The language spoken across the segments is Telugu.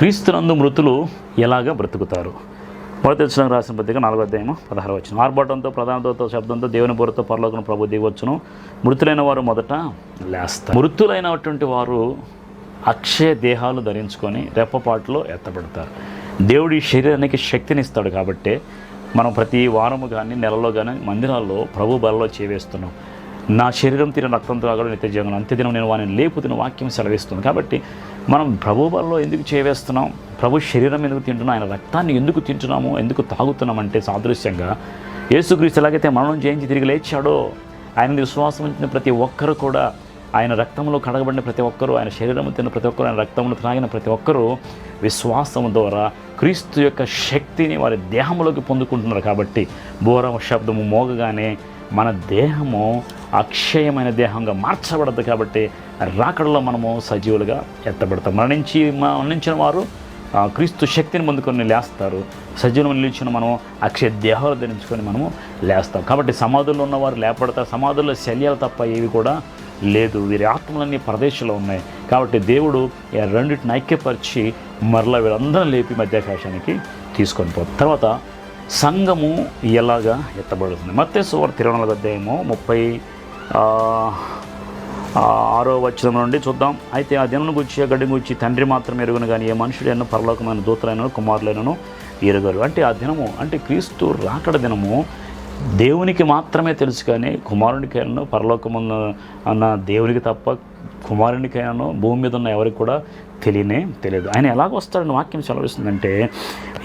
క్రీస్తునందు మృతులు ఎలాగ బ్రతుకుతారు? మొదటి తెస్సలోనికీయులకు రాసిన పత్రిక 4వ అధ్యాయము 16వ వచనం. ఆర్భాటంతో, ప్రధాన దూత శబ్దంతో, దేవుని బూరతో పరలోకమున ప్రభు దిగివచ్చును. మృతులైన వారు మొదట లేస్తారు. మృతులైనటువంటి వారు అక్షయ దేహాలు ధరించుకొని రెప్పపాటులో ఎత్తబడతారు. దేవుడి శరీరానికి శక్తినిస్తాడు. కాబట్టి మనం ప్రతి వారము కానీ నెలలో కానీ మందిరాల్లో ప్రభు బలలో చేవేస్తున్నాం. నా శరీరం తిన రక్తం త్రాగడం నిత్య జీవనం, అంత్యదినం నేను వాడిని లేపుతున్న వాక్యం సెలవిస్తుంది. కాబట్టి మనం ప్రభు బలలో ఎందుకు చేవేస్తున్నాం? ప్రభు శరీరం ఎందుకు తింటున్నాం? ఆయన రక్తాన్ని ఎందుకు తింటున్నాము, ఎందుకు తాగుతున్నామంటే సాదృశ్యంగా యేసుక్రీస్తు ఎలాగైతే మరణం జయించి తిరిగి లేచాడో, ఆయన విశ్వాసం ఉంచిన ప్రతి ఒక్కరు కూడా, ఆయన రక్తంలో కడగబడిన ప్రతి ఒక్కరూ, ఆయన శరీరం తిన్న ప్రతి ఒక్కరు, ఆయన రక్తంలో త్రాగిన ప్రతి ఒక్కరూ విశ్వాసం ద్వారా క్రీస్తు యొక్క శక్తిని వారి దేహంలోకి పొందుకుంటున్నారు. కాబట్టి బోర శబ్దము మోగగానే మన దేహము అక్షయమైన దేహంగా మార్చబడదు. కాబట్టి రాకడలో మనము సజీవులుగా ఎత్తబడతాం. మరణించిన వారు క్రీస్తు శక్తిని పొందుకొని లేస్తారు. సజీవులు నిలిచిన మనము అక్షయ దేహాలు ధరించుకొని మనము లేస్తాం. కాబట్టి సమాధుల్లో ఉన్నవారు లేపడతారు. సమాధుల్లో శల్యాలు తప్ప ఏవి కూడా లేదు. వీరి ఆత్మలన్నీ పరదేశంలో ఉన్నాయి. కాబట్టి దేవుడు ఈ రెండింటిని ఐక్యపరిచి మరలా వీరందరూ లేపి మధ్యాకాశానికి తీసుకొని పోతారు. తర్వాత సంఘము ఎలాగా ఎత్తబడుతుంది? మత్తయి సువార్త 24వ అధ్యాయము 36వ వచనం నుండి చూద్దాం. అయితే ఆ దినం గురించి గడి గురించి తండ్రి మాత్రం ఎరుగును కానీ ఏ మనుషుడైనా పరలోకమైన దూతలైనను కుమారులైనను ఎరుగరు. అంటే ఆ దినము అంటే క్రీస్తు రాకడ దినము దేవునికి మాత్రమే తెలుసు. కానీ కుమారునికైనాను పరలోకమున్న అన్న దేవునికి తప్ప కుమారునికైనాను భూమి మీద ఉన్న ఎవరికి కూడా తెలియదు. ఆయన ఎలాగ వస్తాడని వాక్యం సెలవిస్తుందంటే,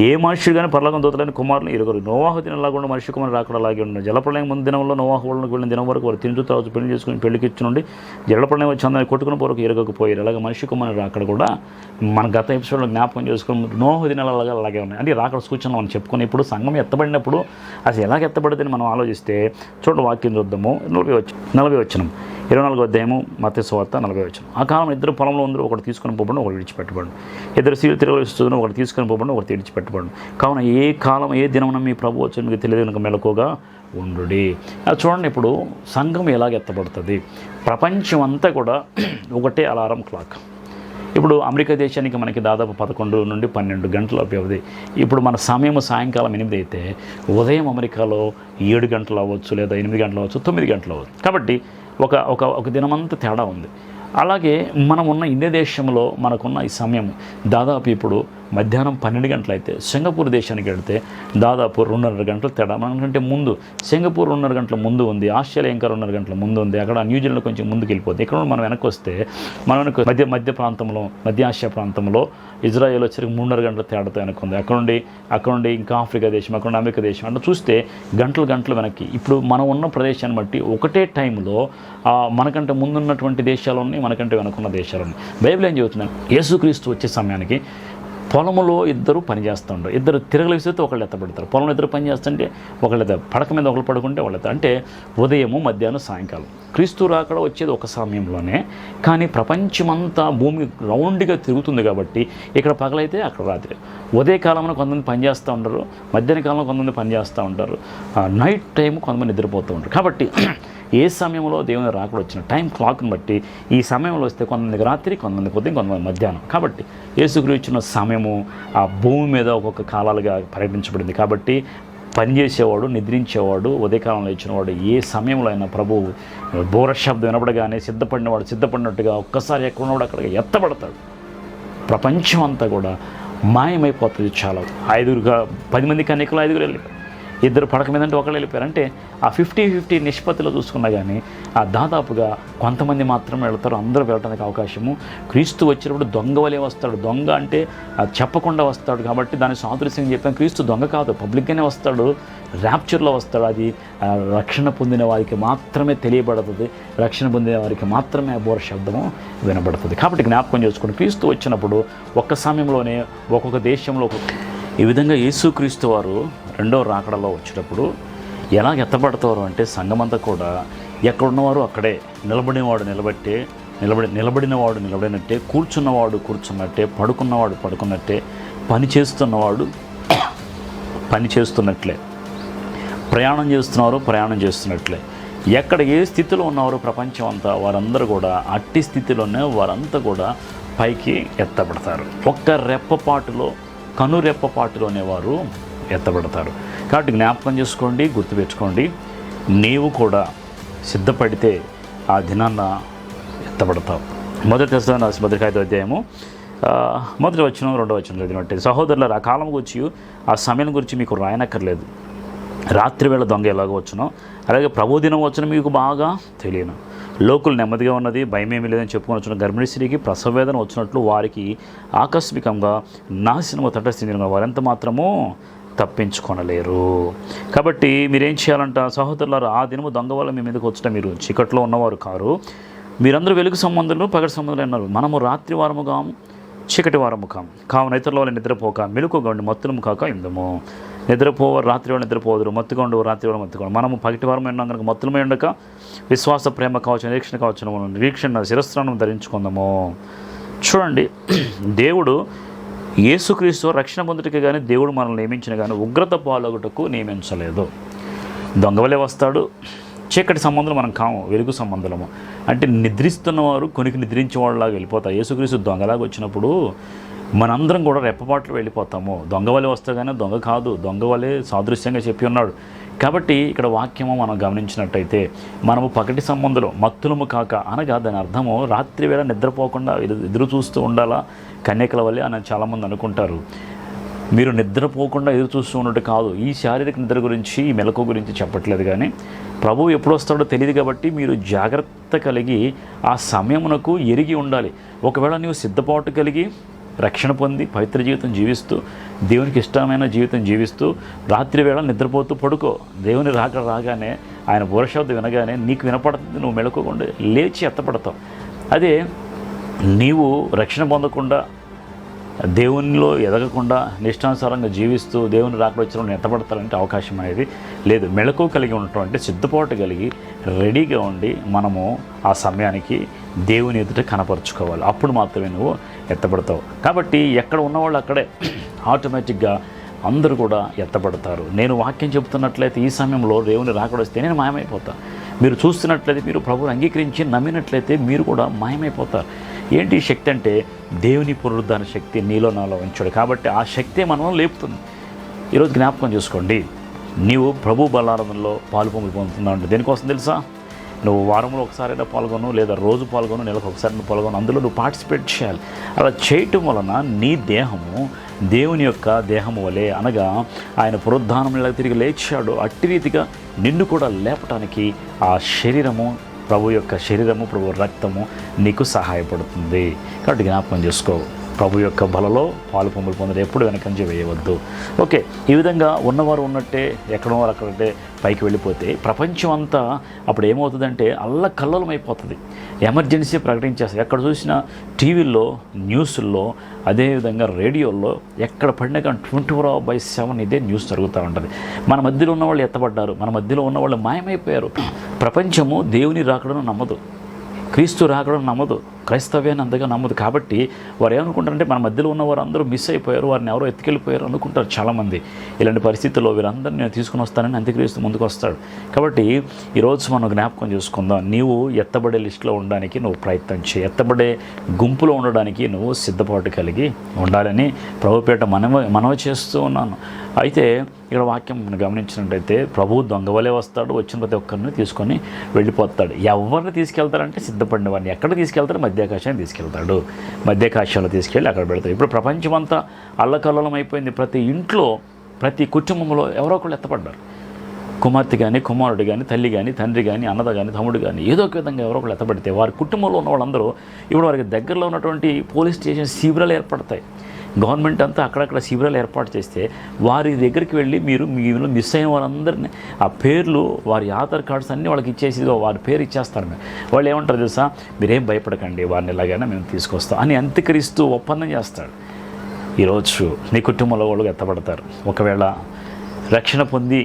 ఏ మనుషుడు కానీ పరలోకం దూతలైన కుమారులు ఎరుగరు. నోవాహు దినంలాగా మనిషి కుమారు రాకడ అలాగే ఉండదు. జలప్రళయం ముందు దినంలో నోవాహు వాళ్ళకి వెళ్ళిన దినం వరకు వారు తింటూ తాగుతూ పెళ్లి చేసుకుని పెళ్లికి ఇచ్చి నుండి జలప్రళయం వచ్చి అందరినీ కొట్టుకుని పోరకు ఎరగకపోయారు. అలాగే మనిషి కుమారు రాకడ కూడా మన గత ఎపిసోడ్లో జ్ఞాపకం చేసుకుని నోవాహు దినాలు అలాగే ఉన్నాయి. అంటే రాకడ సూచనలు మనం చెప్పుకొని ఇప్పుడు సంఘం ఎత్తబడినప్పుడు అసలు ఎలాగ ఎత్తబడితే మనం ఆలోచిస్తే చూడండి, వాక్యం చూద్దాము. 40వ వచనం 24వ అధ్యాయము మత్తయి సువార్త 40వ వచనం. ఆ కాలం ఇద్దరు పొలంలో ఉందరు, ఒకటి తీసుకొని పోబడి ఒకటి విడిచిపెట్టబడి, ఇద్దరు సీలు తిరగలిస్తున్న ఒకటి తీసుకొని పోబడి ఒకటి విడిచిపెట్టబడి. కావున ఏ కాలం ఏ దినమున మీ ప్రభు వచ్చి మీకు తెలియదు కనుక మెలకుగా ఉండుడి. చూడండి, ఇప్పుడు సంఘం ఎలాగ ఎత్తబడుతుంది? ప్రపంచం అంతా కూడా ఒకటే అలారం క్లాక్. ఇప్పుడు అమెరికా దేశానికి మనకి దాదాపు 11 నుండి 12 గంటల వ్యవధి. ఇప్పుడు మన సమయం సాయంకాలం 8 అయితే ఉదయం అమెరికాలో 7 గంటలు అవ్వచ్చు, లేదా 8 గంటలు అవ్వచ్చు, 9 గంటలు అవ్వచ్చు. కాబట్టి ఒక దినమంతా తేడా ఉంది. అలాగే మనం ఉన్న ఇండియా దేశంలో మనకున్న ఈ సమయం దాదాపు ఇప్పుడు మధ్యాహ్నం 12 గంటలు అయితే, సింగపూర్ దేశానికి వెళితే దాదాపు 2.5 గంటలు తేడా. మనకంటే ముందు సింగపూర్ 2.5 గంటల ముందు ఉంది, ఆస్ట్రేలియా ఇంకా 2.5 గంటల ముందు ఉంది, అక్కడ న్యూజిలాండ్ కొంచెం ముందుకు వెళ్ళిపోతుంది. ఇక్కడ మనం వెనక్కి వస్తే మనకు మధ్య ప్రాంతంలో, మధ్య ఆసియా ప్రాంతంలో ఇజ్రాయెల్ వచ్చరికి 3.5 గంటల తేడాతో వెనక్కి ఉంది. అక్కడ నుండి ఇంకా ఆఫ్రికా దేశం, అక్కడ నుండి అమెరికా దేశం అంటే చూస్తే గంటలు వెనక్కి. ఇప్పుడు మనం ఉన్న ప్రదేశాన్ని బట్టి ఒకటే టైంలో మనకంటే ముందున్నటువంటి దేశాలు ఉన్నాయి, మనకంటే వెనకున్న దేశాలు ఉన్నాయి. బైబిల్ ఏం చెబుతుందంటే, యేసుక్రీస్తు వచ్చే సమయానికి పొలంలో ఇద్దరు పని చేస్తూ ఉంటారు. ఇద్దరు తిరగలిసితే ఒకళ్ళు ఎత్తబడతారు. పొలంలో ఇద్దరు పని చేస్తుంటే ఒకళ్ళు పడక మీద ఒకళ్ళు పడుకుంటే వాళ్ళు అంటే ఉదయము, మధ్యాహ్నం, సాయంకాలం. క్రీస్తు రాకడ వచ్చేది ఒక సమయంలోనే, కానీ ప్రపంచమంతా భూమి రౌండ్గా తిరుగుతుంది. కాబట్టి ఇక్కడ పగలైతే అక్కడ రాత్రి. ఉదయకాలంలో కొంతమంది పని చేస్తూ ఉంటారు, మధ్యాహ్న కాలంలో కొంతమంది పని చేస్తూ ఉంటారు, నైట్ టైం కొంతమంది నిద్రపోతూ ఉంటారు. కాబట్టి ఏ సమయంలో దేవుని రాకడ వచ్చిన టైం క్లాక్ని బట్టి ఈ సమయంలో వస్తే కొంతమందికి రాత్రి, కొంతమందికి ఉదయం, కొంతమంది మధ్యాహ్నం. కాబట్టి యేసుక్రీస్తు ఇచ్చిన సమయము ఆ భూమి మీద ఒక్కొక్క కాలాలుగా పరిగణించబడింది. కాబట్టి పనిచేసేవాడు, నిద్రించేవాడు, ఉదయకాలంలో ఇచ్చినవాడు ఏ సమయంలో అయినా ప్రభువు బోర శబ్దం వినపడగానే సిద్ధపడినట్టుగా ఒక్కసారి ఎక్కడ ఉన్నవాడు అక్కడికి ఎత్తబడతాడు. ప్రపంచం అంతా కూడా మాయమైపోతుంది. చాలా 10 మంది కన్యకలు 5 వెళ్ళిపోయారు, ఇద్దరు పడక మీద అంటే ఒకళ్ళు వెళ్ళిపోయారు. అంటే ఆ 50-50 నిష్పత్తిలో చూసుకున్నా కానీ దాదాపుగా కొంతమంది మాత్రమే వెళ్తారు, అందరూ వెళ్ళడానికి అవకాశము. క్రీస్తు వచ్చినప్పుడు దొంగ వలె వస్తాడు. దొంగ అంటే చెప్పకుండా వస్తాడు. కాబట్టి దాని సాదృశ్యం చెప్పాను, క్రీస్తు దొంగ కాదు, పబ్లిక్గానే వస్తాడు, ర్యాప్చర్లో వస్తాడు. అది రక్షణ పొందిన వారికి మాత్రమే తెలియబడుతుంది, రక్షణ పొందిన వారికి మాత్రమే ఆ బోర శబ్దము వినబడుతుంది. కాబట్టి జ్ఞాపకం చేసుకోండి, క్రీస్తు వచ్చినప్పుడు ఒక్క సమయంలోనే ఒక్కొక్క దేశంలో ఈ విధంగా యేసుక్రీస్తు వారు రెండవ రాకడలో వచ్చేటప్పుడు ఎలా ఎత్తబడతారు అంటే, సంఘమంతా కూడా ఎక్కడున్నవారు అక్కడే, నిలబడినవాడు నిలబడినట్టే, కూర్చున్నవాడు కూర్చున్నట్టే, పడుకున్నవాడు పడుకున్నట్టే, పని చేస్తున్నట్లే, ప్రయాణం చేస్తున్నట్లే. ఎక్కడ ఏ స్థితిలో ఉన్నవారు ప్రపంచం అంతా వారందరూ కూడా అట్టి స్థితిలోనే వారంతా కూడా పైకి ఎత్తబడతారు. ఒక్క రెప్పపాటులో, కనురెప్పపాటులోనే వారు ఎత్తబడతారు. కాబట్టి జ్ఞాపకం చేసుకోండి, గుర్తుపెట్టుకోండి. నీవు కూడా సిద్ధపడితే ఆ దినాన్న ఎత్తబడతావు. మొదటి తెస్సలోనికీయులకు రాసిన పత్రిక 5వ అధ్యాయము 1వ వచనం 2వ వచనం చదివినట్టే, సహోదరులారా, ఆ కాలం గురించి, ఆ సమయం గురించి మీకు రాయనక్కర్లేదు. రాత్రి వేళ దొంగ ఎలాగో వచ్చునో అలాగే ప్రభు దినం వచ్చిన మీకు బాగా తెలియను. లోకులు నెమ్మదిగా ఉన్నది, భయమేమీ లేదని చెప్పుకొని వచ్చిన గర్భిణీ స్త్రీకి ప్రసవవేదన వచ్చినట్లు వారికి ఆకస్మికంగా నాశనము తటస్థించిన వారెంత మాత్రమూ తప్పించుకొనలేరు. కాబట్టి మీరేం చేయాలంట, సహోదరులారా, ఆ దినము దొంగ వల్ల మీ మీదకి వచ్చటం మీరు చీకట్లో ఉన్నవారు కారు, మీరందరూ వెలుగు సంబంధులు, పగటి సంబంధులు అన్నారు. మనము రాత్రి వారముగా చీకటి వారము కావున ఇతరుల వల్ల నిద్రపోక మెలకుగా ఉండి మత్తులము కాక ఇందము. నిద్రపోవారు రాత్రి వేళ నిద్రపోదురు, మత్తుగా ఉండవు రాత్రి వేళ మత్తుగా. మనము పగటి వారం ఉన్నాం కనుక మత్తులమై ఉండక విశ్వాస, ప్రేమ కావచ్చు, నిరీక్షణ కావచ్చు, నిరీక్షణ శిరస్త్రాన్ని ధరించుకుందాము. చూడండి, దేవుడు యేసుక్రీస్తు రక్షణ పొందుటకి కానీ దేవుడు మనల్ని నియమించిన కానీ ఉగ్రత పాలొగటకు నియమించలేదు. దొంగవలే వస్తాడు. చీకటి సంబంధులు మనం కాము, వెలుగు సంబంధులము. అంటే నిద్రిస్తున్నవారు కొనికి నిద్రించే వాళ్ళలాగా వెళ్ళిపోతారు. యేసుక్రీస్తు దొంగలాగా వచ్చినప్పుడు మనందరం కూడా రెప్పపాట్లు వెళ్ళిపోతాము. దొంగవలే వస్తే కానీ దొంగ కాదు, దొంగవలే సాదృశ్యంగా చెప్పి ఉన్నాడు. కాబట్టి ఇక్కడ వాక్యము మనం గమనించినట్టయితే మనము పగటి సంబంధులు మత్తులము కాక అనగా దాని అర్థము రాత్రి వేళ నిద్రపోకుండా ఎదురు చూస్తూ ఉండాలా కన్యకల వల్లే అని చాలామంది అనుకుంటారు. మీరు నిద్రపోకుండా ఎదురు చూస్తూ ఉన్నట్టు కాదు. ఈ శారీరక నిద్ర గురించి, ఈ మెలకు గురించి చెప్పట్లేదు. కానీ ప్రభువు ఎప్పుడు వస్తాడో తెలియదు కాబట్టి మీరు జాగ్రత్త కలిగి ఆ సమయమునకు ఎరిగి ఉండాలి. ఒకవేళ నీవు సిద్ధపాటు కలిగి రక్షణ పొంది పవిత్ర జీవితం జీవిస్తూ దేవునికి ఇష్టమైన జీవితం జీవిస్తూ రాత్రి వేళ నిద్రపోతూ పడుకో. దేవుని రాగానే ఆయన బోరశబ్దం వినగానే నీకు వినపడుతుంది, నువ్వు మెలకుకుండా లేచి ఎత్తపడతావు. అదే నీవు రక్షణ పొందకుండా దేవునిలో ఎదగకుండా నిష్టానుసారంగా జీవిస్తూ దేవుని రాకడ వచ్చిన ఎత్తపడతారంటే అవకాశం అనేది లేదు. మెళకు కలిగి ఉండటం అంటే సిద్ధపాటు కలిగి రెడీగా ఉండి మనము ఆ సమయానికి దేవుని ఎదుట కనపరుచుకోవాలి. అప్పుడు మాత్రమే నువ్వు ఎత్తపడతావు. కాబట్టి ఎక్కడ ఉన్నవాళ్ళు అక్కడే ఆటోమేటిక్గా అందరూ కూడా ఎత్తపడతారు. నేను వాక్యం చెబుతున్నట్లయితే ఈ సమయంలో దేవుని రాకడ వస్తే నేను మాయమైపోతాను. మీరు చూస్తున్నట్లయితే, మీరు ప్రభువుని అంగీకరించి నమ్మినట్లయితే మీరు కూడా మాయమైపోతారు. ఏంటి శక్తి అంటే దేవుని పునరుద్ధాన శక్తి నీలో నాలో ఉంచాడు. కాబట్టి ఆ శక్తే మనం లేపుతుంది. ఈరోజు జ్ఞాపకం చేసుకోండి, నీవు ప్రభు బలారాధనలో పాలుపొంగులు పొందుతున్నావు అంటే దేనికోసం తెలుసా? నువ్వు వారంలో ఒకసారైనా పాల్గొను, లేదా రోజు పాల్గొను, నెలకు ఒకసారి పాల్గొను, అందులో నువ్వు పార్టిసిపేట్ చేయాలి. అలా చేయటం వలన నీ దేహము దేవుని యొక్క దేహము వలె, అనగా ఆయన పునరుద్ధానంలో తిరిగి లేచాడు, అట్టి రీతిగా నిన్ను కూడా లేపటానికి ఆ శరీరము, ప్రభు యొక్క శరీరము, ప్రభు రక్తము నీకు సహాయపడుతుంది. కాబట్టి జ్ఞాపకం చేసుకో, ప్రభు యొక్క బలలో పాలు పొంగులు పొందడం ఎప్పుడు వెనకంజ వేయవద్దు. ఓకే, ఈ విధంగా ఉన్నవారు ఉన్నట్టే, ఎక్కడో వారు అక్కడంటే పైకి వెళ్ళిపోతే ప్రపంచం అంతా అప్పుడు ఏమవుతుందంటే అల్లకల్లోలం అయిపోతుంది. ఎమర్జెన్సీ ప్రకటించేస్తారు. ఎక్కడ చూసినా టీవీల్లో, న్యూస్ల్లో, అదేవిధంగా రేడియోల్లో ఎక్కడ పడినా కానీ 24/7 ఇదే న్యూస్ జరుగుతూ ఉంటుంది. మన మధ్యలో ఉన్నవాళ్ళు ఎత్తబడ్డారు, మన మధ్యలో ఉన్నవాళ్ళు మాయమైపోయారు. ప్రపంచము దేవుని రాకడను నమ్మదు, క్రీస్తు రాకడం నమ్మదు, క్రైస్తవ్యాన్ని అంతగా నమ్మదు. కాబట్టి వారు ఏమనుకుంటారంటే మన మధ్యలో ఉన్న వారు అందరూ మిస్ అయిపోయారు, వారిని ఎవరో ఎత్తుకెళ్ళిపోయారు అనుకుంటారు చాలామంది. ఇలాంటి పరిస్థితుల్లో వీరందరినీ నేను తీసుకుని వస్తానని అంత్యక్రీస్తు ముందుకు వస్తాడు. కాబట్టి ఈరోజు మనం జ్ఞాపకం చేసుకుందాం, నీవు ఎత్తబడే లిస్టులో ఉండడానికి నువ్వు ప్రయత్నం చేయి. ఎత్తబడే గుంపులో ఉండడానికి నువ్వు సిద్ధపాటు కలిగి ఉండాలని ప్రభుపేట మనవి చేస్తూ ఉన్నాను. అయితే ఇక్కడ వాక్యం గమనించినట్టయితే ప్రభువు దొంగవలే వస్తాడు, వచ్చిన ప్రతి ఒక్కరిని తీసుకొని వెళ్ళిపోతాడు. ఎవరిని తీసుకెళ్తారంటే సిద్ధపడిన వారిని. ఎక్కడ తీసుకెళ్తారు? మధ్యాకాశాన్ని తీసుకెళ్తాడు. మధ్యాకాశంలో తీసుకెళ్ళి అక్కడ పెడతాడు. ఇప్పుడు ప్రపంచమంతా అల్లకల్లోలం అయిపోయింది. ప్రతి ఇంట్లో, ప్రతి కుటుంబంలో ఎవరో ఒకళ్ళు ఎత్తపడ్డారు. కుమార్తె కానీ, కుమారుడు కానీ, తల్లి కానీ, తండ్రి కానీ, అన్నద కానీ, తమ్ముడు కానీ, ఏదో ఒక విధంగా ఎవరో ఒకళ్ళు ఎత్తపడితే వారి కుటుంబంలో ఉన్న వాళ్ళందరూ ఇప్పుడు వారికి దగ్గరలో ఉన్నటువంటి పోలీస్ స్టేషన్ శిబిరాలు ఏర్పడతాయి. గవర్నమెంట్ అంతా అక్కడక్కడ శిబిరాలు ఏర్పాటు చేస్తే వారి దగ్గరికి వెళ్ళి మీరు మిస్ అయిన వాళ్ళందరినీ ఆ పేర్లు, వారి ఆధార్ కార్డ్స్ అన్నీ వాళ్ళకి ఇచ్చేసి వారి పేరు ఇచ్చేస్తారు. మేము వాళ్ళు ఏమంటారు తెలుసా? మీరేం భయపడకండి, వారిని ఎలాగైనా మేము తీసుకొస్తాం అని అంత్యకరిస్తూ ఒప్పందం చేస్తాడు. ఈరోజు నీ కుటుంబంలో వాళ్ళు ఎత్తపడతారు. ఒకవేళ రక్షణ పొంది,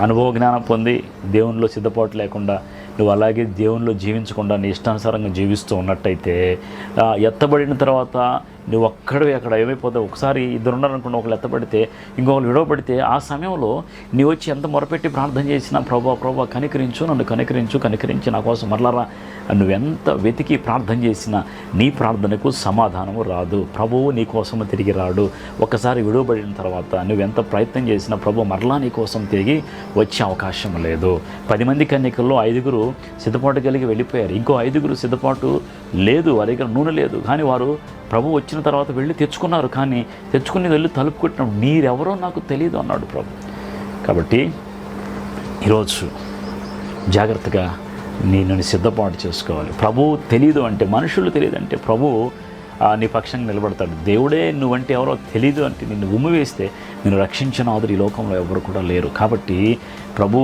అనుభవ జ్ఞానం పొంది, దేవునిలో సిద్ధపాటు లేకుండా నువ్వు అలాగే దేవునిలో జీవించకుండా నీ ఇష్టానుసారంగా జీవిస్తూ ఉన్నట్టయితే ఎత్తబడిన తర్వాత నువ్వు ఒక్కడివి అక్కడ ఏమైపోతావు. ఒకసారి ఇద్దరు ఉన్నారనుకున్న ఒకళ్ళు ఎత్తపడితే ఇంకొకరు విడవబడితే ఆ సమయంలో నీవు వచ్చి ఎంత మొరపెట్టి ప్రార్థన చేసినా ప్రభా కనికరించు, నన్ను కనికరించి నా కోసం మరలరా నువ్వెంత వెతికి ప్రార్థన చేసినా నీ ప్రార్థనకు సమాధానము రాదు. ప్రభువు నీ కోసము తిరిగి రాడు. ఒకసారి విడవబడిన తర్వాత నువ్వెంత ప్రయత్నం చేసినా ప్రభు మరలా నీ కోసం తిరిగి వచ్చే అవకాశం లేదు. 10 మంది కన్యకల్లో 5 సిద్ధపాటు కలిగి వెళ్ళిపోయారు. ఇంకో 5 సిద్ధపాటు లేదు, వారి దగ్గర నూనె లేదు. కానీ వారు ప్రభు వచ్చిన తర్వాత వెళ్ళి తెచ్చుకున్నారు. కానీ తెచ్చుకుని వెళ్ళి తలుపు కొట్టినప్పుడు మీరెవరో నాకు తెలియదు అన్నాడు ప్రభు. కాబట్టి ఈరోజు జాగ్రత్తగా నేను సిద్ధపాటు చేసుకోవాలి. ప్రభు తెలీదు అంటే, మనుషులు తెలియదు అంటే ప్రభు నీ పక్షంగా నిలబడతాడు. దేవుడే నువ్వంటే ఎవరో తెలీదు అంటే నిన్ను ఉమ్మివేస్తే నేను రక్షించిన ఆదురు ఈ లోకంలో ఎవరు కూడా లేరు. కాబట్టి ప్రభు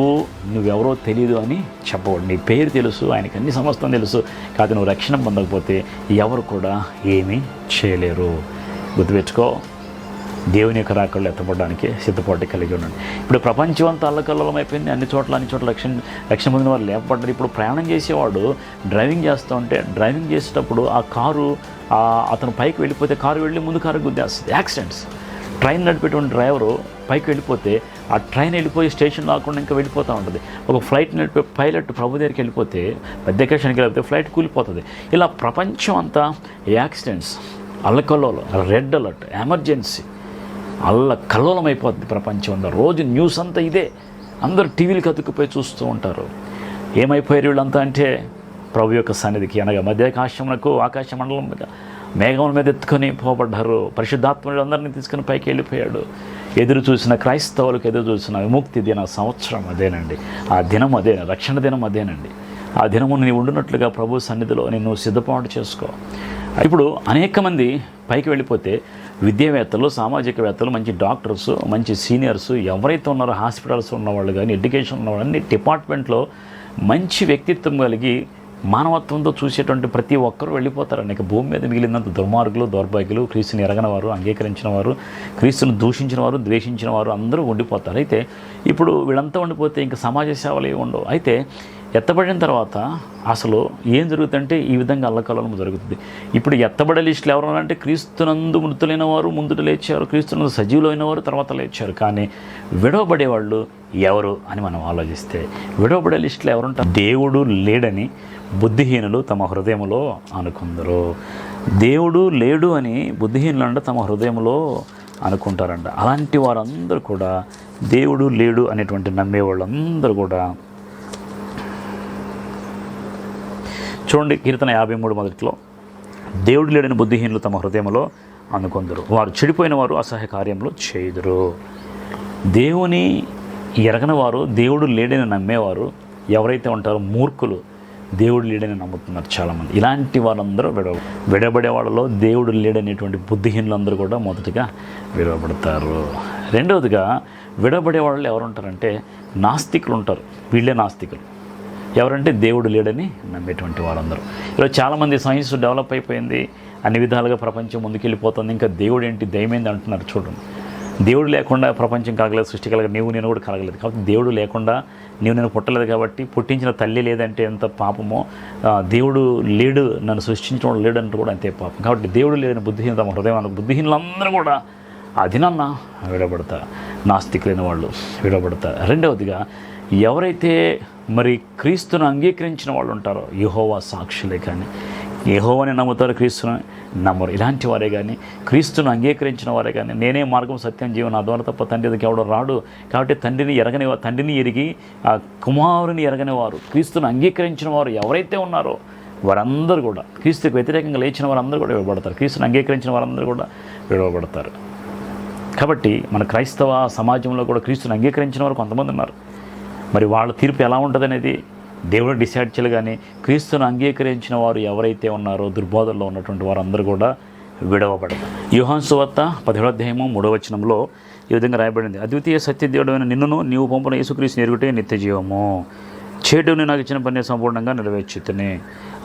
నువ్వెవరో తెలియదు అని చెప్పవద్దు. నీ పేరు తెలుసు, ఆయనకి అన్ని సమస్తం తెలుసు. కాదు నువ్వు రక్షణ పొందకపోతే ఎవరు కూడా ఏమీ చేయలేరు. గుర్తుపెట్టుకో, దేవుని యొక్క రాకళ్ళు ఎత్తపడడానికి సిద్ధపాటు కలిగి ఉండండి. ఇప్పుడు ప్రపంచం అంతా అల్లకల్లోలం అయిపోయింది. అన్ని చోట్ల రక్షణ పొందిన వారు లేపబడ్డారు. ఇప్పుడు ప్రయాణం చేసేవాడు డ్రైవింగ్ చేస్తూ ఉంటే డ్రైవింగ్ చేసేటప్పుడు ఆ కారు అతను పైకి వెళ్ళిపోతే కారు వెళ్ళి ముందు కారు గుద్దేస్తుంది. యాక్సిడెంట్స్. ట్రైన్ నడిపేటువంటి డ్రైవరు పైకి వెళ్ళిపోతే ఆ ట్రైన్ వెళ్ళిపోయి స్టేషన్ రాకుండా ఇంకా వెళ్ళిపోతూ ఉంటుంది. ఒక ఫ్లైట్ నడిపే పైలట్ ప్రభు దగ్గరికి వెళ్ళిపోతే మధ్యకేషన్కి వెళ్ళిపోతే ఫ్లైట్ కూలిపోతుంది. ఇలా ప్రపంచం అంతా యాక్సిడెంట్స్, అల్లకల్లోలం, రెడ్ అలర్ట్, ఎమర్జెన్సీ, కల్లోలం అయిపోతుంది ప్రపంచం అంతా. రోజు న్యూస్ అంతా ఇదే. అందరూ టీవీలకు అతుక్కుపోయి చూస్తూ ఉంటారు. ఏమైపోయారు వీళ్ళంతా అంటే ప్రభు యొక్క సన్నిధికి అనగా మధ్యాకాశమునకు ఆకాశ మండలం మీద మేఘముల మీద ఎత్తుకొని పోబడ్డారు. పరిశుద్ధాత్ముడు అందరినీ తీసుకుని పైకి వెళ్ళిపోయాడు. ఎదురు చూసిన క్రైస్తవులకు ఎదురు చూసిన విముక్తి దిన సంవత్సరం అదేనండి. ఆ దినం అదే, రక్షణ దినం అదేనండి. ఆ దినము నీవు ఉండునట్లుగా ప్రభు సన్నిధిలో నిన్ను సిద్ధపాటు చేసుకో. ఇప్పుడు అనేక మంది పైకి వెళ్ళిపోతే విద్యావేత్తలు, సామాజికవేత్తలు, మంచి డాక్టర్స్, మంచి సీనియర్స్ ఎవరైతే ఉన్నారో హాస్పిటల్స్ ఉన్నవాళ్ళు కానీ ఎడ్యుకేషన్ ఉన్నవాళ్ళు అన్ని డిపార్ట్మెంట్లో మంచి వ్యక్తిత్వం కలిగి మానవత్వంతో చూసేటువంటి ప్రతి ఒక్కరూ వెళ్ళిపోతారు. అనేక భూమి మీద మిగిలినంత దుర్మార్గులు, దౌర్భాగ్యులు, క్రీస్తుని ఎరగని వారు, అంగీకరించిన వారు, క్రీస్తును దూషించిన వారు, ద్వేషించిన వారు అందరూ ఉండిపోతారు. అయితే ఇప్పుడు వీళ్ళంతా ఉండిపోతే ఇంకా సమాజ సేవలు ఏమి ఉండవు. అయితే ఎత్తబడిన తర్వాత అసలు ఏం జరుగుతుందంటే ఈ విధంగా అల్లకల్లోలం జరుగుతుంది. ఇప్పుడు ఎత్తబడే లిస్టులు ఎవరు అంటే క్రీస్తునందు మృతులైన వారు ముందుట లేచారు, క్రీస్తునందు సజీవులైన వారు తర్వాత లేచారు. కానీ విడవబడేవాళ్ళు ఎవరు అని మనం ఆలోచిస్తే విడవబడే లిస్టులో ఎవరుంటారు? దేవుడు లేడని బుద్ధిహీనులు తమ హృదయంలో అనుకుందరు. దేవుడు లేడు అని బుద్ధిహీనులు అంటే తమ హృదయంలో అనుకుంటారంట. అలాంటి వారందరూ కూడా దేవుడు లేడు అనేటువంటి నమ్మేవాళ్ళందరూ కూడా చూడండి, కీర్తన 53 మొదట్లో దేవుడు లేడని బుద్ధిహీనులు తమ హృదయంలో అనుకొందరు, వారు చెడిపోయిన వారు అసహ్య కార్యములు చేయుదురు. దేవుని ఎరగని వారు, దేవుడు లేడని నమ్మేవారు ఎవరైతే ఉంటారో మూర్ఖులు దేవుడు లేడని నమ్ముతున్నారు చాలామంది. ఇలాంటి వాళ్ళందరూ విడబడే వాళ్ళలో దేవుడు లేడనేటువంటి బుద్ధిహీనులందరూ కూడా మొదటిగా విడవబడతారు. రెండవదిగా విడబడే వాళ్ళు ఎవరు ఉంటారంటే నాస్తికులు ఉంటారు. వీళ్ళే నాస్తికులు. ఎవరంటే దేవుడు లేడని నమ్మేటువంటి వారందరూ. ఈరోజు చాలామంది సైన్స్ డెవలప్ అయిపోయింది, అన్ని విధాలుగా ప్రపంచం ముందుకెళ్ళిపోతుంది, ఇంకా దేవుడు ఏంటి దయమైంది అంటున్నారు. చూడండి, దేవుడు లేకుండా ప్రపంచం కలగలేదు, సృష్టి కలగలేదు, నీవు నేను కూడా కలగలేదు. కాబట్టి దేవుడు లేకుండా నీవు నేను పుట్టలేదు, కాబట్టి పుట్టించిన తల్లి లేదంటే ఎంత పాపమో, దేవుడు లేడు నన్ను సృష్టించడం లేడు అంటే కూడా అంతే పాపం. కాబట్టి దేవుడు లేదని బుద్ధిహీనత తమ హృదయం బుద్ధిహీనులందరూ కూడా అదినన్నా విడబడతారు, నాస్తికులైన వాళ్ళు విడబడతారు. రెండవదిగా ఎవరైతే మరి క్రీస్తును అంగీకరించిన వాళ్ళు ఉంటారో, యెహోవా సాక్షులే కానీ యెహోవాని నమ్ముతారు, క్రీస్తును నమ్మరు. ఇలాంటి వారే కానీ క్రీస్తును అంగీకరించిన వారే కానీ నేనే మార్గం సత్యం జీవన నా ద్వారా తప్ప తండ్రి దగ్గరికి ఎవడో రాడు. కాబట్టి తండ్రిని ఎరిగి ఆ కుమారుని ఎరగని వారు, క్రీస్తును అంగీకరించిన వారు ఎవరైతే ఉన్నారో వారందరూ కూడా, క్రీస్తుకు వ్యతిరేకంగా లేచిన వారందరూ కూడా విడవబడతారు, క్రీస్తును అంగీకరించిన వారందరూ కూడా విడవబడతారు. కాబట్టి మన క్రైస్తవ సమాజంలో కూడా క్రీస్తును అంగీకరించిన వారు కొంతమంది ఉన్నారు. మరి వాళ్ళ తీర్పు ఎలా ఉంటుంది అనేది దేవుడు డిసైడ్ చేయాలి. కానీ క్రీస్తును అంగీకరించిన వారు ఎవరైతే ఉన్నారో దుర్బోధల్లో ఉన్నటువంటి వారందరూ కూడా విడవబడతారు. యోహాను సువార్త 17వ అధ్యాయము 3వ వచనంలో ఈ విధంగా రాయబడింది, అద్వితీయ సత్యదేవుడైన నిన్నును నీవు పంపిన యేసుక్రీస్తుని ఎరుగుటే నిత్య జీవము, చేటుని నాకు ఇచ్చిన పని సంపూర్ణంగా నెరవేర్చుతనే.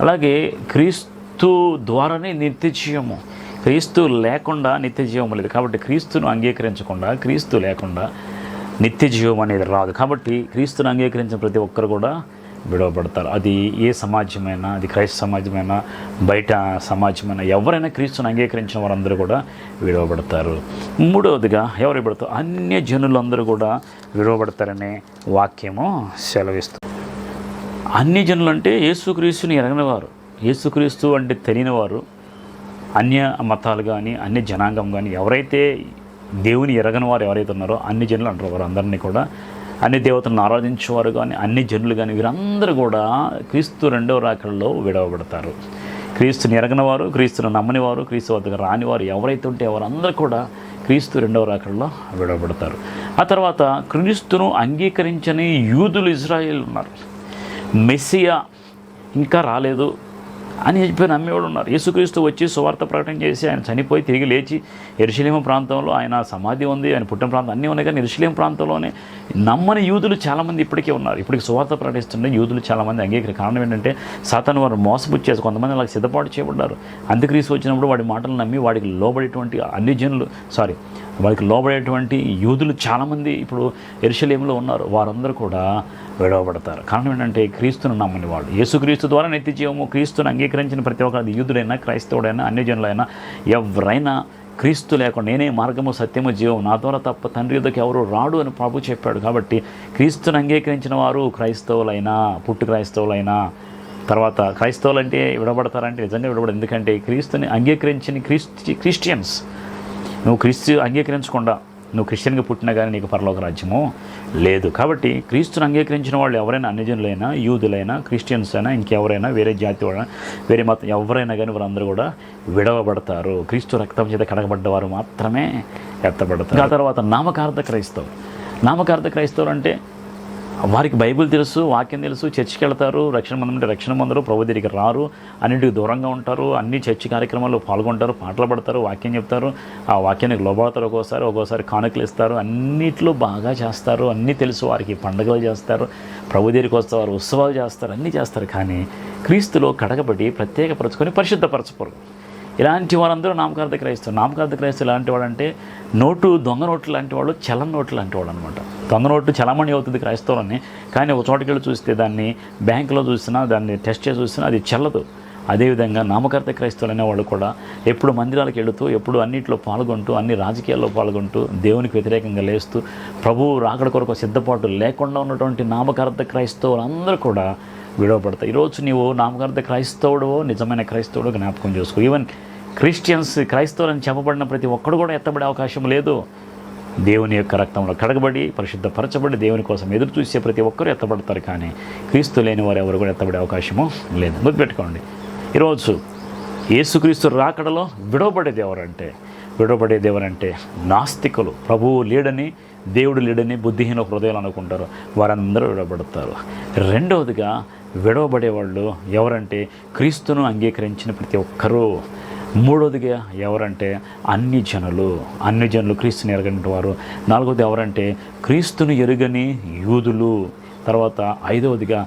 అలాగే క్రీస్తు ద్వారానే నిత్య జీవము. క్రీస్తు లేకుండా నిత్య జీవం లేదు. కాబట్టి క్రీస్తును అంగీకరించకుండా, క్రీస్తు లేకుండా నిత్య జీవం అనేది రాదు. కాబట్టి క్రీస్తును అంగీకరించిన ప్రతి ఒక్కరు కూడా విడవబడతారు. అది ఏ సమాజమైనా, అది క్రైస్తవ సమాజమైనా, బయట సమాజమైనా, ఎవరైనా క్రీస్తుని అంగీకరించిన వారందరూ కూడా విడవబడతారు. మూడవదిగా ఎవరు విడతారు? అన్య జనులందరూ కూడా విడవబడతారనే వాక్యము సెలవిస్తుంది. అన్య జనులు అంటే యేసుక్రీస్తుని ఎరగనివారు, యేసుక్రీస్తు అంటే తెలియనివారు, అన్య మతాలు కానీ అన్య జనాంగం కానీ ఎవరైతే దేవుని ఎరగని వారు ఎవరైతే ఉన్నారో అన్ని జనులు అంటారు. వారు అందరినీ కూడా అన్ని దేవతలను ఆరాధించేవారు కానీ అన్ని జనులు కానీ వీరందరూ కూడా క్రీస్తు రెండవ రాకడలో విడవబడతారు. క్రీస్తుని ఎరగనివారు, క్రీస్తుని నమ్మనివారు, క్రీస్తు వద్దకు రానివారు ఎవరైతే ఉంటే వారందరూ కూడా క్రీస్తు రెండవ రాకడలో విడవబడతారు. ఆ తర్వాత క్రీస్తును అంగీకరించని యూదులు, ఇజ్రాయేల్ ఉన్నారు. మెస్సియా ఇంకా రాలేదు అని చెప్పి నమ్మేవాడు ఉన్నారు. యేసుక్రీస్తు వచ్చి సువార్త ప్రకటన చేసి ఆయన చనిపోయి తిరిగి లేచి యెరూషలేము ప్రాంతంలో ఆయన సమాధి ఉంది, ఆయన పుట్టిన ప్రాంతం అన్నీ ఉన్నాయి, కానీ యెరూషలేము ప్రాంతంలోనే నమ్మని యూదులు చాలామంది ఇప్పటికే ఉన్నారు. ఇప్పటికి సువార్త ప్రకటిస్తుండే యూదులు చాలామంది అంగీకరి. కారణం ఏంటంటే సాతాను వారు మోసపుచ్చేసి కొంతమంది అలా సిద్ధపాటు చేయబడ్డారు. అంత్యక్రీస్తు వచ్చినప్పుడు వాడి మాటలు నమ్మి వాడికి లోబడేటువంటి అన్ని జనులు వాడికి లోబడేటువంటి యూదులు చాలామంది ఇప్పుడు యెరూషలేములో ఉన్నారు. వారందరూ కూడా విడవబడతారు. కారణం ఏంటంటే క్రీస్తును నమ్మని వాళ్ళు. యేసుక్రీస్తు ద్వారా నిత్య జీవము, క్రీస్తును అంగీకరించిన ప్రతి ఒక్కరు, యూదుడైనా క్రైస్తవుడైనా అన్యజనులైనా ఎవరైనా క్రీస్తు లేకుండా నేనే మార్గము, సత్యము, జీవము, నా ద్వారా తప్ప తండ్రి యొద్దకు ఎవరు రాడు అని ప్రభు చెప్పాడు. కాబట్టి క్రీస్తును అంగీకరించిన వారు క్రైస్తవులైనా, పుట్టు క్రైస్తవులైనా, తర్వాత క్రైస్తవులు అంటే విడబడతారంటే నిజంగా విడబడదు. ఎందుకంటే క్రీస్తుని అంగీకరించిన క్రిస్టియన్స్, నువ్వు క్రీస్తు అంగీకరించకుండా నువ్వు క్రిస్టియన్గా పుట్టినా కానీ నీకు పరలోక రాజ్యము లేదు. కాబట్టి క్రీస్తుని అంగీకరించిన వాళ్ళు ఎవరైనా అన్యజనులైనా, యూదులైనా, క్రిస్టియన్స్ అయినా, ఇంకెవరైనా, వేరే జాతి వాళ్ళైనా, వేరే మతం ఎవరైనా కానీ వారందరూ కూడా విడవబడతారు. క్రీస్తు రక్తం చేత కడగబడ్డవారు మాత్రమే ఎత్తబడతారు. ఆ తర్వాత నామకార్థ క్రైస్తవులు అంటే వారికి బైబిల్ తెలుసు, వాక్యం తెలుసు, చర్చికి వెళ్తారు, రక్షణ పొందమంటే రక్షణ పొందరు, ప్రభు దగ్గరికి రారు, అన్నింటికి దూరంగా ఉంటారు, అన్ని చర్చి కార్యక్రమాల్లో పాల్గొంటారు, పాటలు పడతారు, వాక్యం చెప్తారు, ఆ వాక్యానికి లోబడతారు, ఒక్కోసారి కానుకలు ఇస్తారు, అన్నిట్లో బాగా చేస్తారు, అన్నీ తెలుసు వారికి, పండుగలు చేస్తారు, ప్రభు దగ్గరికి వస్తారు, ఉత్సవాలు చేస్తారు, అన్నీ చేస్తారు. కానీ క్రీస్తులో కడగబడి ప్రత్యేకపరచుకొని పరిశుద్ధపరచపోరు. ఇలాంటి వారందరూ నామకార్థ క్రైస్తవులు ఎలాంటి వాడు అంటే దొంగ నోట్లు లాంటి వాడు, చలన నోట్లు లాంటి వాడు అనమాట. దొంగ నోటు చలామణి అవుతుంది క్రైస్తవులని, కానీ ఒక చోటుకి వెళ్ళి చూస్తే దాన్ని బ్యాంకులో చూసినా, దాన్ని టెస్ట్ చేసి చూసినా అది చెల్లదు. అదేవిధంగా నామకార్థ క్రైస్తవులు అనేవాళ్ళు కూడా ఎప్పుడు మందిరాలకు వెళుతూ, ఎప్పుడు అన్నింటిలో పాల్గొంటూ, అన్ని రాజకీయాల్లో పాల్గొంటూ, దేవునికి వ్యతిరేకంగా లేస్తూ, ప్రభువు రాకడ కొరకు సిద్ధపాటు లేకుండా ఉన్నటువంటి నామకార్థ క్రైస్తవులందరూ కూడా విడవబడతాయి. ఈరోజు నీవు నామకార్థ క్రైస్తవుడు, నిజమైన క్రైస్తవుడు జ్ఞాపకం చేసుకో. ఈవెన్ క్రైస్తవులని చెప్పబడిన ప్రతి ఒక్కడు కూడా ఎత్తబడే అవకాశం లేదు. దేవుని యొక్క రక్తంలో కడగబడి పరిశుద్ధపరచబడి దేవుని కోసం ఎదురు చూసే ప్రతి ఒక్కరూ ఎత్తబడతారు. కానీ క్రీస్తు లేని వారు ఎవరు కూడా ఎత్తబడే అవకాశము లేదు. గుర్తుపెట్టుకోండి, ఈరోజు యేసుక్రీస్తు రాకడలో విడవబడేది ఎవరంటే నాస్తికులు, ప్రభువు లేడని, దేవుడు లేడని బుద్ధిహీన హృదయాలు అనుకుంటారు, వారందరూ విడవబడతారు. రెండవదిగా విడవబడేవాళ్ళు ఎవరంటే క్రీస్తును అంగీకరించిన ప్రతి ఒక్కరూ. మూడవదిగా ఎవరంటే అన్ని జనులు క్రీస్తుని ఎరగని వారు. నాలుగవది ఎవరంటే క్రీస్తును ఎరుగని యూదులు. తర్వాత ఐదవదిగా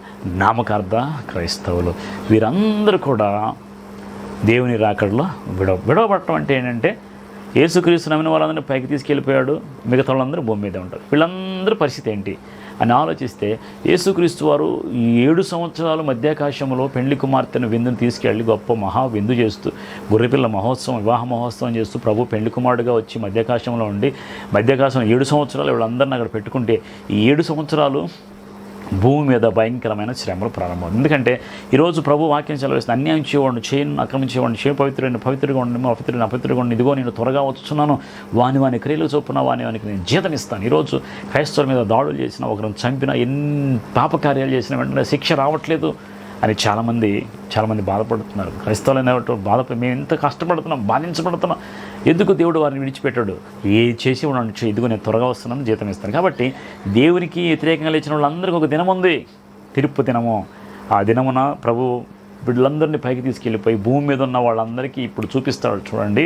నామకార్థ క్రైస్తవులు. వీరందరూ కూడా దేవుని రాకడలో విడవబడటం అంటే ఏంటంటే యేసుక్రీస్తు నమ్మిన వాళ్ళందరినీ పైకి తీసుకెళ్ళిపోయాడు, మిగతా వాళ్ళందరూ భూమి మీదే ఉంటారు. వీళ్ళందరూ పరిస్థితి ఏంటి అని ఆలోచిస్తే యేసుక్రీస్తు వారు 7 సంవత్సరాలు మధ్యాకాశంలో పెండ్లి కుమార్తెను విందును తీసుకెళ్ళి గొప్ప మహా విందు చేస్తూ, గొర్రెపిల్ల మహోత్సవం, వివాహ మహోత్సవం చేస్తూ ప్రభు పెండ్లి కుమారుడుగా వచ్చి మధ్యాకాశంలో ఉండి, మధ్యాకాశం 7 సంవత్సరాలు వీళ్ళందరినీ అక్కడ పెట్టుకుంటే ఈ 7 సంవత్సరాలు భూమి మీద భయంకరమైన శ్రమలు ప్రారంభం. ఎందుకంటే ఈరోజు ప్రభు వాక్యం సెలవిస్తుంది, అన్యాయం చేయవాడిని చేయను, ఆక్రమించేవాడిని చేయ, పవిత్రుగా ఉండి అపవిత్రుగా ఉండి, ఇదిగో నేను త్వరగా వచ్చున్నాను, వాని క్రియలు చొప్పున వానికి నేను జీతం ఇస్తాను. ఈరోజు క్రైస్తవుల మీద దాడులు చేసిన, ఒకరిని చంపిన, ఎన్ని పాపకార్యాలు చేసిన వెంటనే శిక్ష రావట్లేదు అని చాలామంది బాధపడుతున్నారు. క్రైస్తవులు అనేవాళ్ళు మేము ఎంత కష్టపడుతున్నాం, బాధించబడుతున్నాం, ఎందుకు దేవుడు వారిని విడిచిపెట్టాడు, ఏ చేసి ఉన్నాడు, ఇదిగో నేను త్వరగా వస్తున్నాను, జీతం ఇస్తాను. కాబట్టి దేవునికి వ్యతిరేకంగా లేచిన వాళ్ళందరికీ ఒక దినం ఉంది, తీర్పు దినము. ఆ దినమున ప్రభు వీళ్ళందరినీ పైకి తీసుకెళ్ళిపోయి భూమి మీద ఉన్న వాళ్ళందరికీ ఇప్పుడు చూపిస్తాడు. చూడండి,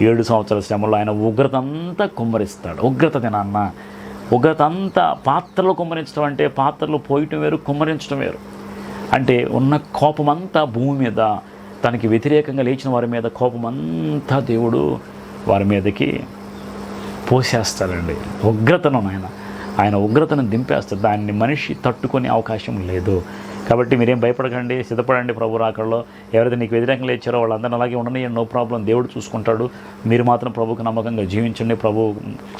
7 సంవత్సరాల శ్రమలో ఆయన ఉగ్రత అంతా కుమ్మరిస్తాడు. ఉగ్రత అంతా పాత్రలో కుమ్మరించడం అంటే పాత్రలో పోయటం వేరు, కుమ్మరించడం వేరు. అంటే ఉన్న కోపమంతా భూమి మీద, తనకి వ్యతిరేకంగా లేచిన వారి మీద కోపమంతా దేవుడు వారి మీదకి పోసేస్తాడండి. ఉగ్రతను ఆయన ఉగ్రతను దింపేస్తాడు. దాన్ని మనిషి తట్టుకునే అవకాశం లేదు. కాబట్టి మీరేం భయపడకండి, సిద్ధపడండి ప్రభు రాకడలో. ఎవరైతే నీకు వ్యతిరేకంగా లేచారో వాళ్ళందరినీ అలాగే ఉండనియండి, నో ప్రాబ్లం, దేవుడు చూసుకుంటాడు. మీరు మాత్రం ప్రభుకు నమ్మకంగా జీవించండి, ప్రభు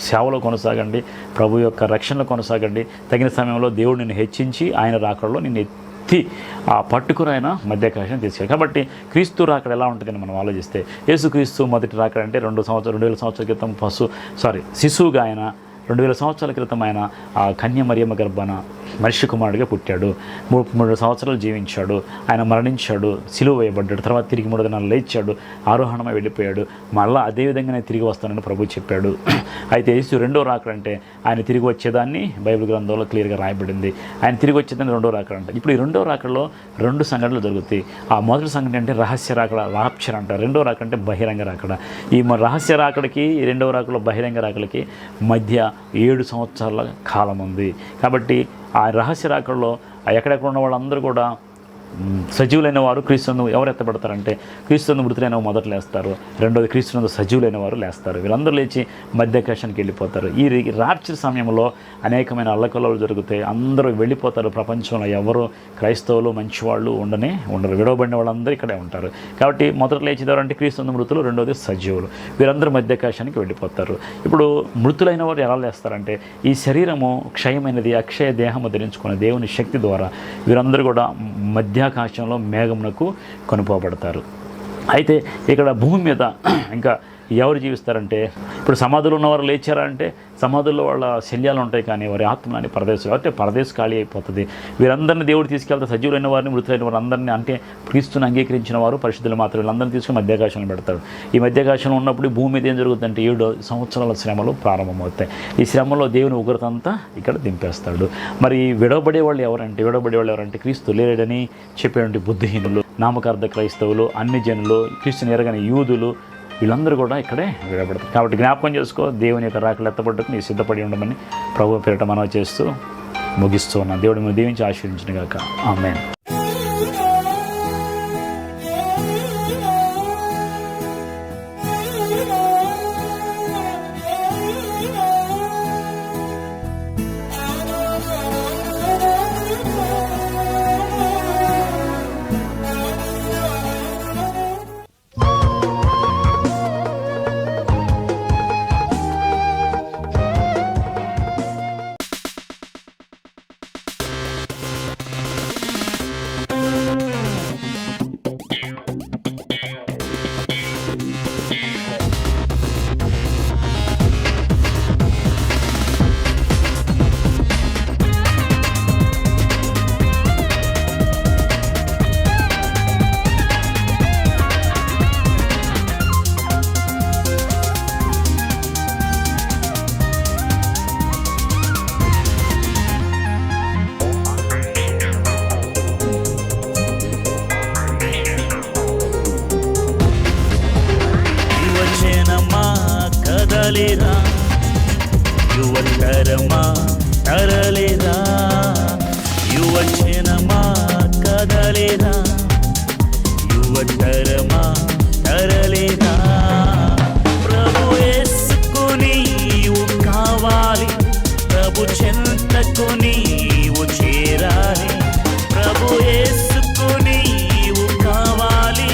సేవలో కొనసాగండి, ప్రభు యొక్క రక్షణలో కొనసాగండి. తగిన సమయంలో దేవుడు నిన్ను హెచ్చించి ఆయన రాకడలో నిన్ను ఎత్తి ఆ పట్టుకుని ఆయన మధ్యాకాశం తీసుకెళ్ళి. కాబట్టి క్రీస్తు రాకడ ఎలా ఉంటుందని మనం ఆలోచిస్తే, యేసుక్రీస్తు మొదటి రాకడ అంటే 2000 సంవత్సరాల క్రితం శిశువుగా ఆయన 2000 సంవత్సరాల క్రితం ఆయన ఆ కన్య మరియమ్మ గర్భాన మనిషి కుమారుడిగా పుట్టాడు. 3 సంవత్సరాలు జీవించాడు, ఆయన మరణించాడు, సిలువ వేయబడ్డాడు, తర్వాత తిరిగి 3 దినాలు లేచాడు, ఆరోహణమై వెళ్ళిపోయాడు. మళ్ళీ అదేవిధంగానే తిరిగి వస్తానని ప్రభు చెప్పాడు. అయితే యేసు రెండో రాకడంటే ఆయన తిరిగి వచ్చేదాన్ని బైబిల్ గ్రంథంలో క్లియర్గా రాయబడింది. ఆయన తిరిగి వచ్చేదాన్ని రెండో రాకడ అంటే. ఇప్పుడు ఈ రెండో రాకడలో 2 సంఘటనలు జరుగుతాయి. ఆ మొదటి సంఘటన అంటే రహస్య రాకడ, రాప్చర్ అంటారు. రెండో రాకడ అంటే బహిరంగ రాకడ. ఈ రహస్య రాకడికి ఈ రెండవ రాకడలో బహిరంగ రాకడికి మధ్య 7 సంవత్సరాల కాలం ఉంది. కాబట్టి ఆ రహస్య రాకడలో ఎక్కడెక్కడ ఉన్న వాళ్ళందరూ కూడా సజీవులైన వారు క్రీస్తునందు ఎవరు ఎత్తబడతారంటే, క్రీస్తునందు మృతులైన మొదట లేస్తారు, రెండోది క్రీస్తునందు సజీవులైన వారు లేస్తారు. వీళ్ళందరూ లేచి మధ్యాకాశానికి వెళ్ళిపోతారు. ఈ రాప్చర్ సమయంలో అనేకమైన అల్లకల్లోలు జరుగుతాయి, అందరూ వెళ్ళిపోతారు. ప్రపంచంలో ఎవరు క్రైస్తవులు మంచివాళ్ళు ఉండరు, విడవబడిన వాళ్ళందరూ ఇక్కడే ఉంటారు. కాబట్టి మొదట లేచేవారు అంటే క్రీస్తునందు మృతులు, రెండోది సజీవులు. వీరందరూ మధ్యాకాశానికి వెళ్ళిపోతారు. ఇప్పుడు మృతులైన వారు ఎలా లేస్తారంటే, ఈ శరీరము క్షయమైనది, అక్షయ దేహము ధరించుకున్న దేవుని శక్తి ద్వారా వీరందరూ కూడా మధ్యాకాశంలో మేఘమునకు కొనుపోబడతారు. అయితే ఇక్కడ భూమి మీద ఇంకా ఎవరు జీవిస్తారంటే, ఇప్పుడు సమాధులు ఉన్నవారు లేచారా అంటే సమాధుల్లో వాళ్ళ శల్యాలు ఉంటాయి, కానీ వారి ఆత్మ అని పరదేశం అంటే పరదేశం ఖాళీ అయిపోతుంది. వీరందరినీ దేవుడు తీసుకెళ్తే సజీవులైన వారిని మృతులైన వారు అందరినీ, అంటే క్రీస్తుని అంగీకరించిన వారు పరిశుద్ధులు మాత్రం వీళ్ళందరినీ తీసుకుని మధ్యాకాశంలో పెడతాడు. ఈ మధ్యాకాశంలో ఉన్నప్పుడు భూమి మీద ఏం జరుగుతుందంటే 7 సంవత్సరాల శ్రమలు ప్రారంభమవుతాయి. ఈ శ్రమలో దేవుని ఉగ్రత అంతా ఇక్కడ దింపేస్తాడు. మరి విడవబడే వాళ్ళు ఎవరంటే క్రీస్తు లేడని చెప్పేటువంటి బుద్ధిహీనులు, నామకార్థ క్రైస్తవులు, అన్ని జనులు, క్రీస్తుని ఎరగని యూదులు, వీళ్ళందరూ కూడా ఇక్కడే విడబడతారు. కాబట్టి జ్ఞాపకం చేసుకో, దేవుని యొక్క రాకలు ఎత్తబడ్డకు నీ సిద్ధపడి ఉండమని ప్రభు పేరిట మనవి చేస్తూ ముగిస్తూ ఉన్నాను. దేవుడు మిమ్మల్ని దీవించి ఆశీర్వదించును గాక. ఆమేన్. తరలేరా, యువతరమా తరలేరా, యువజనమా కదలేరా, యువతరమా తరలేరా. ప్రభు యేసుకు నీవు కావాలి, ప్రభు చెంతకు నీవు చేరాలి. ప్రభు యేసుకు నీవు కావాలి,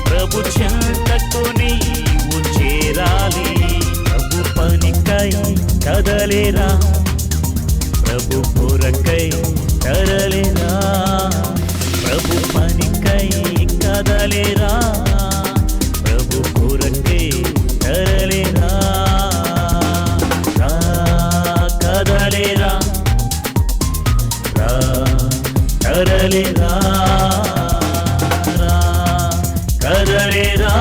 ప్రభు చెంతకు నీవు చేరాలి. ప్రభు పనికై కదలేరా, ప్రభు కొరకై తరలేరా, ప్రభు పనికై కదలేరా, ప్రభు కొరకై తరలేరా. కదలేరా, తరలేరా, కదలేరా,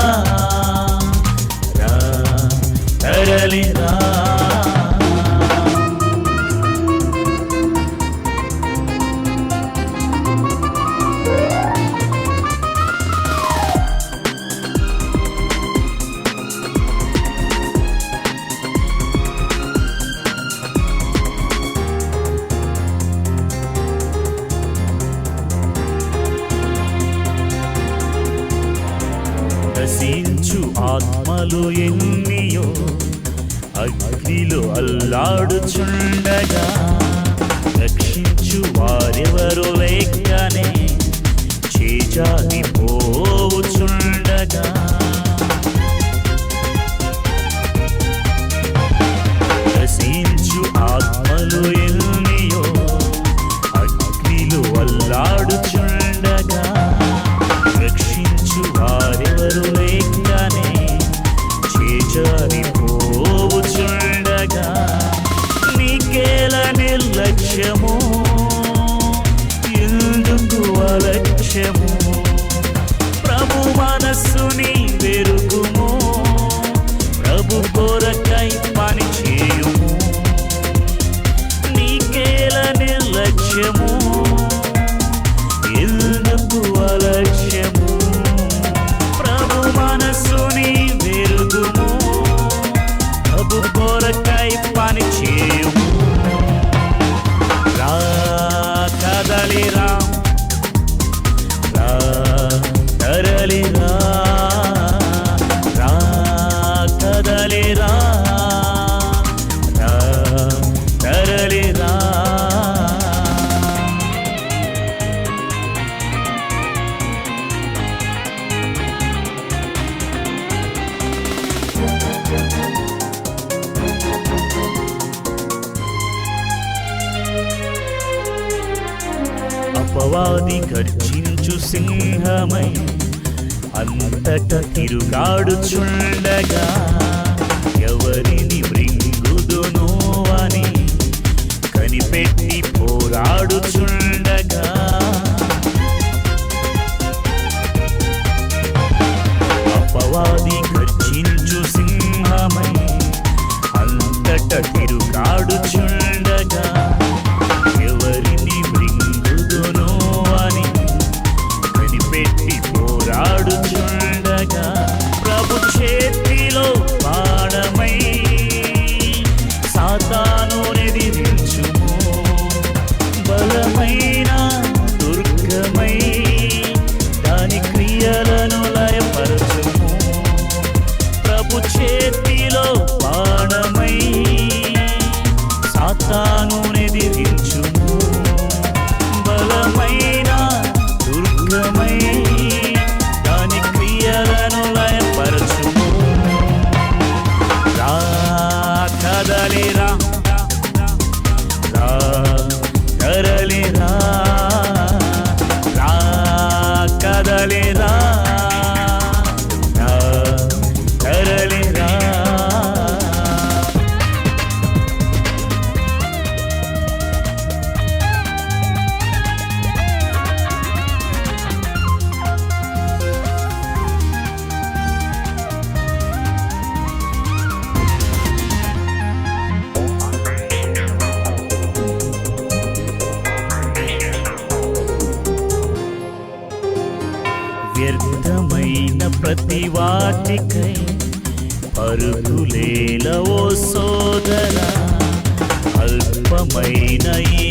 తరలేరా. నశించు ఆత్మలు ఎన్నియో అగ్నిలో అల్లాడుచుండగా, రక్షించు వారెవరు లేకనే చేజారి పోవుచుండగా నశించు ఆత్మలు ఎల్నియో అగ్నిలు అల్లాడుచుండగా రక్షించు వారెవరు లేకనే చేజారి పోవుచుండగా నీకేల నిర్లక్ష్యము ఎందుకు అలక్ష్యము ప్రభు మనస్సుని వెరుగుము ప్రభు కొరకై పని చేయుము నీకేల నిర్లక్ష్యము ఎందుకు అలక్ష్యము ప్రభు మనస్సుని వెరుగుము ప్రభు కొరకై పని చేయుము రా కదలిరా రా తరలిరా రా కదలిరా రా తరలిరా అపవాది గర్జించు సింహమై అంతట తిరుగాడుచుండగా ఎవరిని మృంగుదునో అని కనిపెట్టి పోరాడుచుండగా అపవాది గర్జించు సింహమై అంతట తిరుగాడుచుండగా ఎవరిని మృంగుదునో అని కనిపెట్టి పోరాడుచుండగా ప్రభు చేతిలో బాణమై సాతాను ఎదిరించుము బలమైన దుర్గమై దాని క్రియలను లయపరచుము ప్రభు చేతిలో బాణమై సాతాను ఎదిరించుము బలమైన దుర్గమై దాని క్రియలను లయపరచుము రా కదలిరా రా తరలిరా రా కదలిరా రా తరలిరా వ్యర్థమైన ప్రతి వాటికై పరుగులేల ఓ సోదరా అల్పమైన ఈ